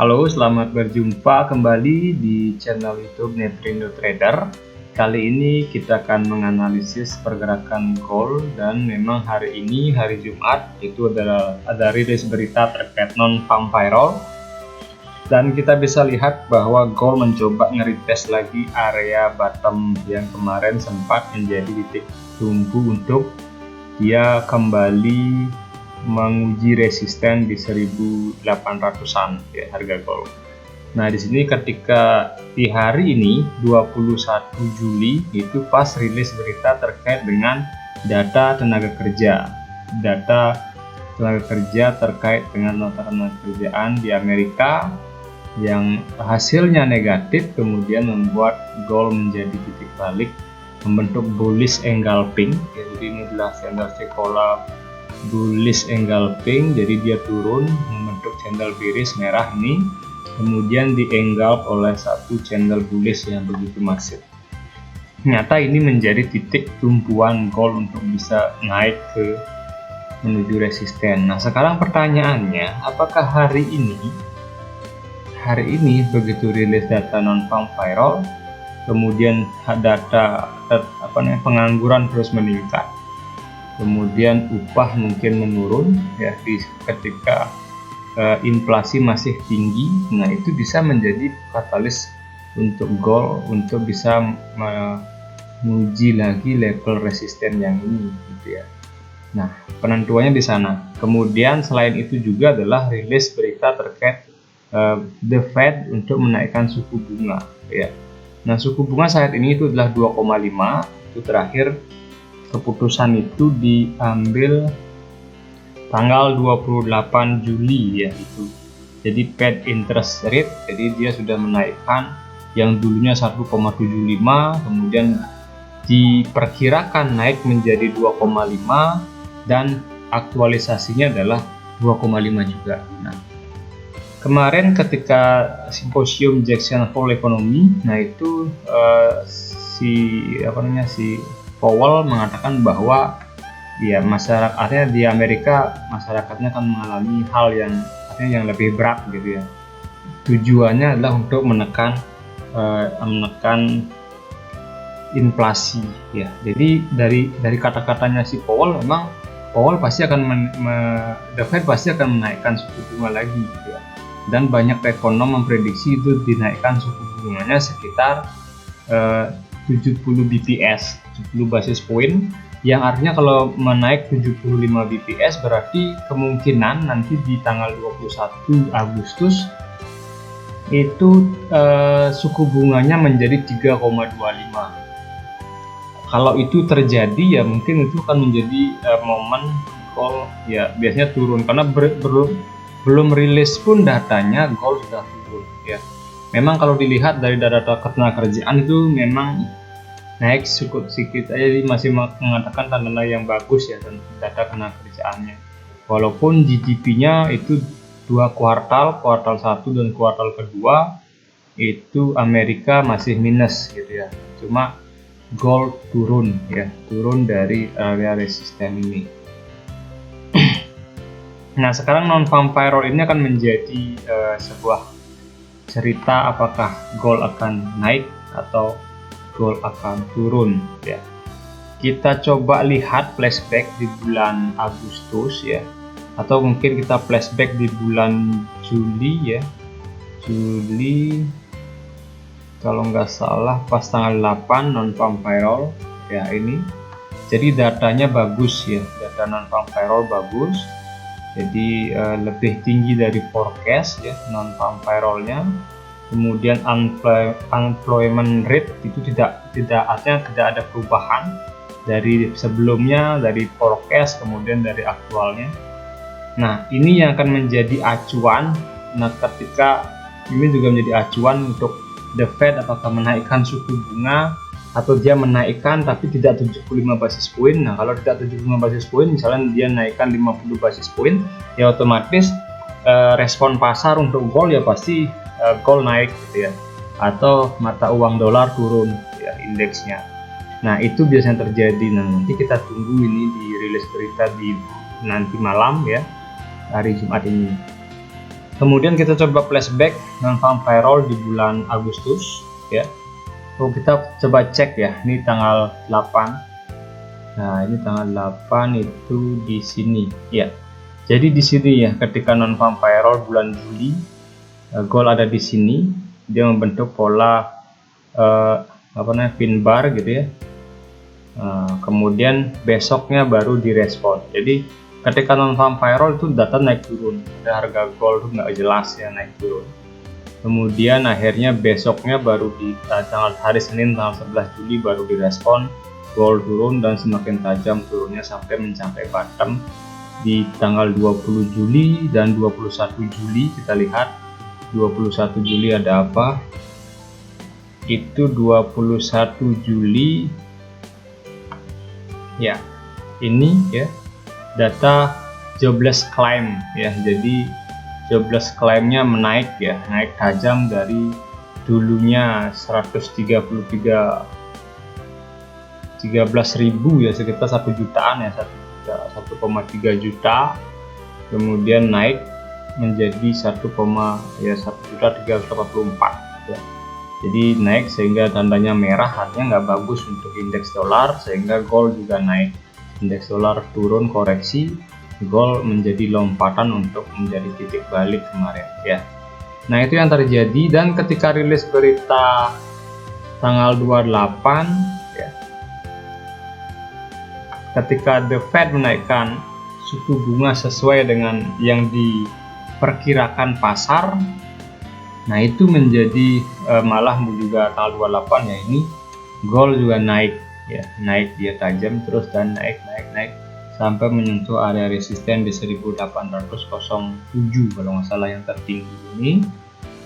Halo, selamat berjumpa kembali di channel YouTube Netrindo Trader. Kali ini kita akan menganalisis pergerakan gold, dan memang hari ini hari Jumat itu ada rilis berita terkait non-farm payroll, dan kita bisa lihat bahwa gold mencoba nge-retest lagi area bottom yang kemarin sempat menjadi titik tunggu untuk dia kembali menguji resisten di 1800-an ya harga gold. Nah, di sini ketika di hari ini 21 Juli itu pas rilis berita terkait dengan data tenaga kerja. Data tenaga kerja terkait dengan nota tenaga kerjaan di Amerika yang hasilnya negatif, kemudian membuat gold menjadi titik balik, membentuk bullish engulfing. Jadi ini adalah candle sekolah bullish engulfing, jadi dia turun membentuk candle bearish merah ini, kemudian di engulf oleh satu candle bullish yang begitu masif. Ternyata ini menjadi titik tumpuan gold untuk bisa naik ke menuju resisten. Nah, sekarang pertanyaannya, apakah hari ini begitu rilis data non-farm payroll, kemudian data pengangguran terus meningkat, kemudian upah mungkin menurun ya ketika inflasi masih tinggi, nah itu bisa menjadi katalis untuk gold untuk bisa menguji lagi level resisten yang ini gitu ya. Nah, penentuannya di sana. Kemudian selain itu juga adalah rilis berita terkait The Fed untuk menaikkan suku bunga ya. Nah, suku bunga saat ini itu adalah 2,5, itu terakhir keputusan itu diambil tanggal 28 Juli ya itu. Jadi Fed interest rate, jadi dia sudah menaikkan yang dulunya 1,75, kemudian diperkirakan naik menjadi 2,5, dan aktualisasinya adalah 2,5 juga. Nah, kemarin ketika simposium Jackson Hole Economy, nah itu si Powell mengatakan bahwa ya masyarakatnya di Amerika, masyarakatnya akan mengalami hal yang lebih berat gitu ya. Tujuannya adalah untuk menekan inflasi ya. Jadi dari kata-katanya si Powell, memang Powell pasti akan The Fed pasti akan menaikkan suku bunga lagi gitu ya. Dan banyak ekonom memprediksi itu dinaikkan suku bunganya sekitar 70 BPS, 70 basis point, yang artinya kalau menaik 75 BPS berarti kemungkinan nanti di tanggal 21 Agustus itu suku bunganya menjadi 3,25. Kalau itu terjadi ya mungkin itu akan menjadi momen gold ya biasanya turun, karena belum rilis pun datanya gold sudah turun ya. Memang kalau dilihat dari data ketenaga kerjaan itu memang naik cukup sedikit aja, jadi masih mengatakan tanda yang bagus ya data ketenaga kerjaannya. Walaupun GDP-nya itu 2 kuartal 1 dan kuartal kedua itu Amerika masih minus gitu ya. Cuma gold turun dari area resisten ini. Nah, sekarang non-farm payroll ini akan menjadi sebuah cerita apakah gold akan naik atau gold akan turun ya. Kita coba lihat flashback di bulan Agustus ya, atau mungkin kita flashback di bulan Juli ya. Juli kalau nggak salah pas tanggal 8 non-farm payroll ya ini. Jadi datanya bagus ya, data non-farm payroll bagus. Jadi lebih tinggi dari forecast ya non-farm payrollnya. Kemudian unemployment rate itu artinya tidak ada perubahan dari sebelumnya, dari forecast kemudian dari aktualnya. Nah, ini yang akan menjadi acuan. Nah, ketika ini juga menjadi acuan untuk The Fed apakah menaikkan suku bunga atau dia menaikkan tapi tidak 75 basis point. Nah, kalau tidak 75 basis point, misalnya dia naikkan 50 basis point, ya otomatis respon pasar untuk gold ya pasti gold naik gitu ya, atau mata uang dolar turun ya indeksnya. Nah, itu biasanya terjadi. Nah, nanti kita tunggu ini di rilis berita di nanti malam ya, hari Jumat ini. Kemudian kita coba flashback non-farm payroll di bulan Agustus ya. Kita coba cek ya, ini tanggal 8. Nah, ini tanggal 8 itu di sini ya. Jadi di sini ya, ketika non-farm payroll bulan Juli, goal ada di sini, dia membentuk pola pin bar gitu ya. Kemudian besoknya baru direspon. Jadi ketika non-farm payroll itu data naik turun, ada harga gold tuh nggak jelas ya, naik turun. Kemudian akhirnya besoknya baru di tanggal hari Senin tanggal 11 Juli baru direspon, gold turun dan semakin tajam turunnya sampai mencapai bottom di tanggal 20 Juli dan 21 Juli. Kita lihat 21 Juli ada apa? Itu 21 Juli ya, ini ya data jobless claim ya. Jadi jobless claimnya menaik ya, naik tajam dari dulunya 13.000 ya, sekitar 1 jutaan ya, 1,3 juta, kemudian naik menjadi 1,384 ya. Jadi naik sehingga tandanya merah, artinya nggak bagus untuk indeks dolar, sehingga gold juga naik. Indeks dolar turun koreksi, gold menjadi lompatan untuk menjadi titik balik kemarin ya. Nah, itu yang terjadi. Dan ketika rilis berita tanggal 28 ya, ketika The Fed menaikkan suku bunga sesuai dengan yang diperkirakan pasar, nah itu menjadi malah juga tanggal 28 ya, ini gold juga naik ya, naik dia tajam terus dan naik sampai menyentuh area resisten di 1807 kalau nggak salah yang tertinggi ini.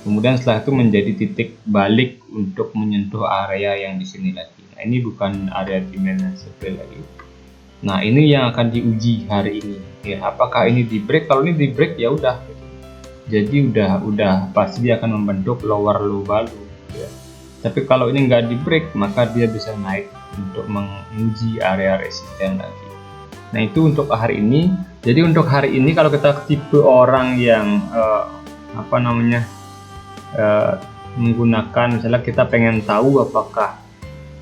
Kemudian setelah itu menjadi titik balik untuk menyentuh area yang di sini lagi. Nah, ini bukan area demand dan supply lagi. Nah, ini yang akan diuji hari ini ya, apakah ini di break. Kalau ini di break ya udah, jadi udah pasti dia akan membentuk lower low baru ya. Tapi kalau ini nggak di break, maka dia bisa naik untuk menguji area resisten lagi. Nah, itu untuk hari ini. Jadi untuk hari ini kalau kita tipe orang yang menggunakan, misalnya kita pengen tahu apakah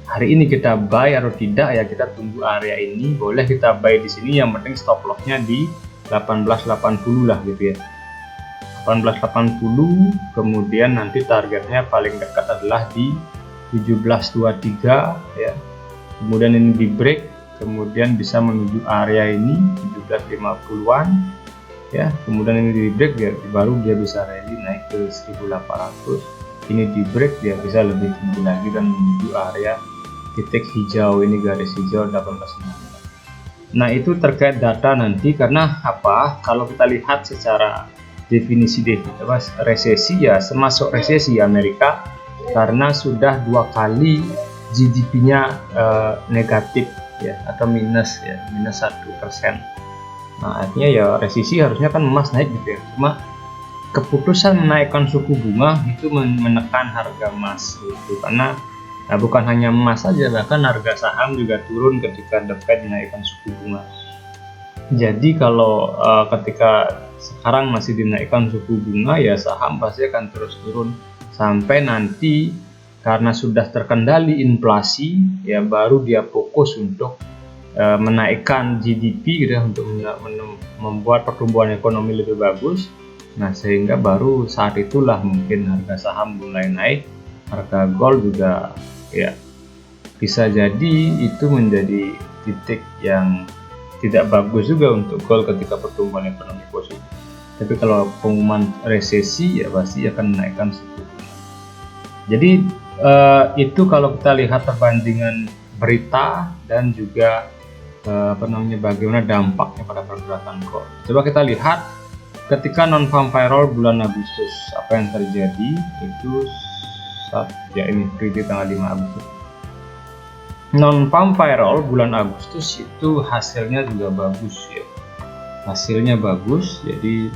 hari ini kita buy atau tidak ya, kita tunggu area ini, boleh kita buy di sini, yang penting stop lossnya di 1880 lah gitu ya. 1880, kemudian nanti targetnya paling dekat adalah di 1723 ya. Kemudian ini di break, kemudian bisa menuju area ini 1750-an ya. Kemudian ini di break dia baru dia bisa rally naik ke 1800. Ini di break dia bisa lebih tinggi lagi dan menuju area titik hijau ini, garis hijau 1890. Nah, itu terkait data nanti. Karena apa? Kalau kita lihat secara definisi resesi ya, termasuk resesi Amerika karena sudah 2 kali GDP-nya negatif ya, atau minus 1%. Nah, artinya ya resesi harusnya kan emas naik gitu ya. Cuma keputusan menaikkan suku bunga itu menekan harga emas gitu. Karena bukan hanya emas saja, bahkan harga saham juga turun ketika The Fed menaikkan suku bunga. Jadi kalau ketika sekarang masih dinaikkan suku bunga ya, saham pasti akan terus turun sampai nanti karena sudah terkendali inflasi ya, baru dia fokus untuk menaikkan GDP gitu ya, untuk membuat pertumbuhan ekonomi lebih bagus. Nah, sehingga baru saat itulah mungkin harga saham mulai naik, harga gold juga ya bisa jadi itu menjadi titik yang tidak bagus juga untuk gold ketika pertumbuhan ekonomi positif. Tapi kalau pengumuman resesi ya pasti akan menaikkan suku bunga. Jadi itu kalau kita lihat perbandingan berita dan juga bagaimana dampaknya pada pergerakan gold. Coba kita lihat ketika non-farm payroll bulan Agustus, apa yang terjadi itu ya, ini berita tanggal 5 Agustus. Non-farm payroll bulan Agustus itu hasilnya juga bagus ya. Hasilnya bagus, jadi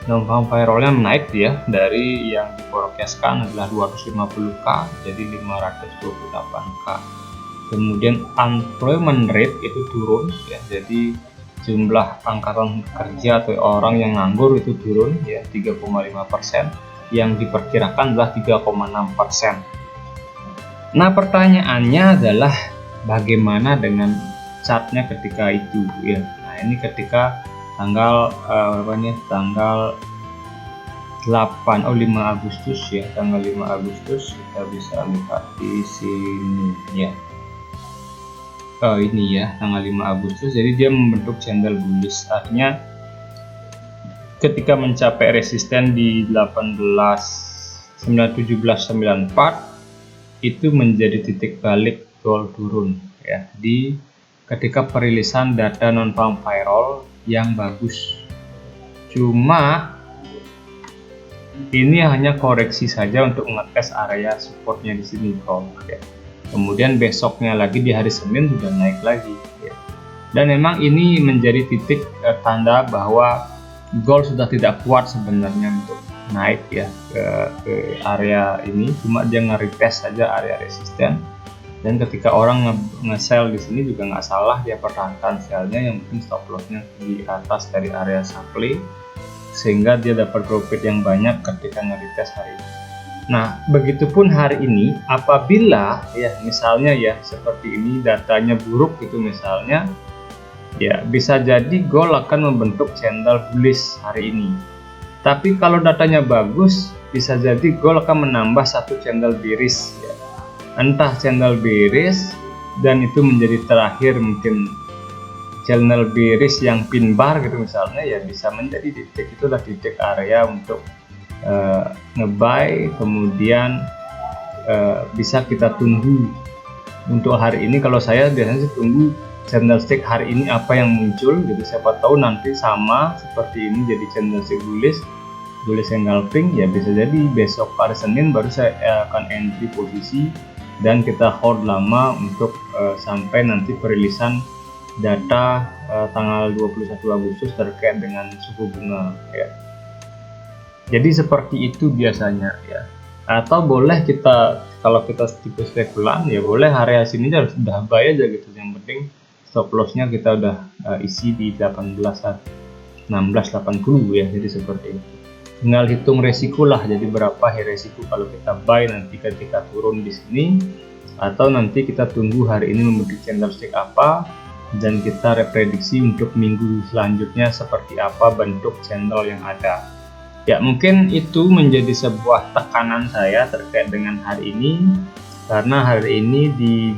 non-farm payrollnya naik ya, dari yang diforecastkan adalah 250k jadi 528k. Kemudian unemployment rate itu turun ya, jadi jumlah angkatan kerja atau orang yang nganggur itu turun ya 3,5%, yang diperkirakan adalah 3,6%. Nah, pertanyaannya adalah bagaimana dengan chartnya ketika itu ya. Nah, ini ketika tanggal tanggal 5 Agustus ya, tanggal 5 Agustus kita bisa lihat di sini ya. Ini ya, tanggal 5 Agustus, jadi dia membentuk candle bullish, artinya ketika mencapai resisten di 1794 itu menjadi titik balik gold turun ya, di ketika perilisan data non farm payroll yang bagus. Cuma ini hanya koreksi saja untuk ngetes area supportnya di sini gold ya. Kemudian besoknya lagi di hari Senin sudah naik lagi ya. Dan memang ini menjadi titik tanda bahwa gold sudah tidak kuat sebenarnya untuk naik ya ke area ini, cuma dia nge-retest saja area resisten. Dan ketika orang nge-sell di sini juga nggak salah, dia pertahankan sell-nya, yang penting stop loss-nya di atas dari area supply sehingga dia dapat profit yang banyak ketika nge-retest hari ini. Nah, begitupun hari ini, apabila ya misalnya ya seperti ini datanya buruk gitu misalnya, ya bisa jadi gold akan membentuk candle bullish hari ini. Tapi kalau datanya bagus, bisa jadi gold akan menambah satu candle bearish ya. Entah candle bearish dan itu menjadi terakhir mungkin candle bearish yang pin bar gitu misalnya, ya bisa menjadi titik, itulah titik area untuk nge-buy. Kemudian bisa kita tunggu untuk hari ini. Kalau saya biasanya sih tunggu candlestick hari ini apa yang muncul gitu, siapa tahu nanti sama seperti ini jadi candlestick bullish engulfing ya, bisa jadi besok hari Senin baru saya akan entry posisi dan kita hold lama untuk sampai nanti perilisan data tanggal 21 Agustus terkait dengan suku bunga ya. Jadi seperti itu biasanya ya. Atau boleh kita, kalau kita tipe spekulan ya boleh area sini harus udah buy aja gitu. Yang penting stop lossnya kita udah isi di 1680 ya. Jadi seperti itu. Tinggal hitung resiko lah. Jadi berapa resiko kalau kita buy nanti ketika turun di sini, atau nanti kita tunggu hari ini membentuk candlestick apa dan kita reprediksi untuk minggu selanjutnya seperti apa bentuk candle yang ada. Ya, mungkin itu menjadi sebuah tekanan saya terkait dengan hari ini, karena hari ini di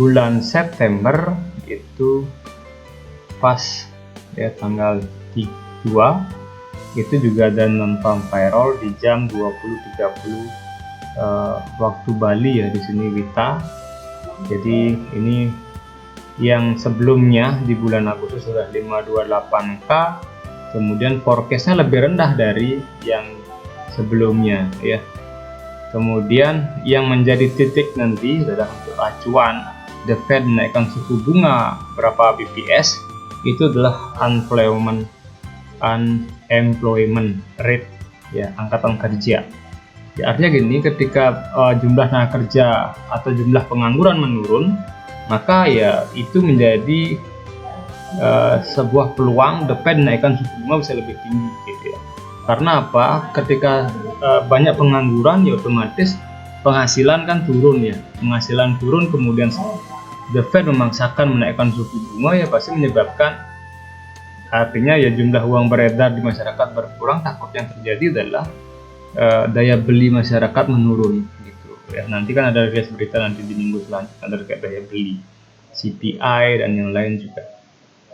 bulan September itu pas ya tanggal 2 itu juga ada non farm payroll di jam 20.30 waktu Bali ya, di sini Wita. Jadi ini yang sebelumnya di bulan Agustus sudah 528K, kemudian forecastnya lebih rendah dari yang sebelumnya ya. Kemudian yang menjadi titik nanti adalah untuk acuan The Fed menaikkan suku bunga berapa BPS, itu adalah unemployment rate ya, angkatan kerja ya. Artinya gini, ketika jumlah tenaga kerja atau jumlah pengangguran menurun, maka ya itu menjadi sebuah peluang The Fed menaikkan suku bunga bisa lebih tinggi gitu ya. Karena apa? Ketika banyak pengangguran ya otomatis penghasilan kan turun ya. Penghasilan turun, kemudian The Fed memaksakan menaikkan suku bunga ya pasti menyebabkan, artinya ya jumlah uang beredar di masyarakat berkurang. Takut yang terjadi adalah daya beli masyarakat menurun gitu ya. Nanti kan ada rilis berita nanti di minggu selanjutnya terkait daya beli, CPI dan yang lain juga.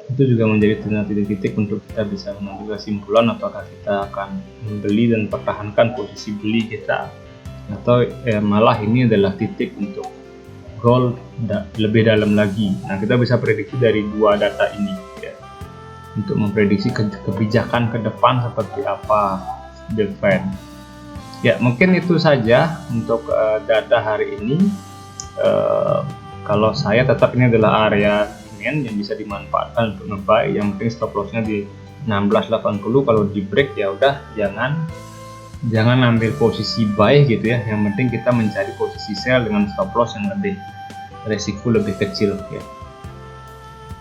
Itu juga menjadi titik-titik untuk kita bisa mengambil kesimpulan apakah kita akan membeli dan pertahankan posisi beli kita, atau malah ini adalah titik untuk gold lebih dalam lagi. Nah, kita bisa prediksi dari dua data ini ya, untuk memprediksi kebijakan ke depan seperti apa The Fed. Ya, mungkin itu saja untuk data hari ini. Kalau saya tetap ini adalah area yang bisa dimanfaatkan untuk nge-buy. Yang penting stop lossnya di 1680. Kalau di break ya udah jangan ambil posisi buy gitu ya. Yang penting kita mencari posisi sell dengan stop loss yang lebih resiko lebih kecil ya.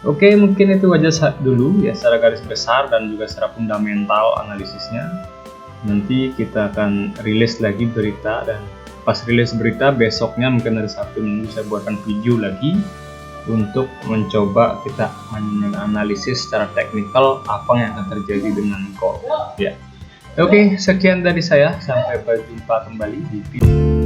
Oke, mungkin itu aja dulu ya secara garis besar dan juga secara fundamental analisisnya. Nanti kita akan rilis lagi berita, dan pas rilis berita besoknya mungkin hari Sabtu Minggu saya buatkan video lagi untuk mencoba kita menganalisis secara teknikal apa yang akan terjadi dengan call ya. Oke, sekian dari saya, sampai berjumpa kembali di video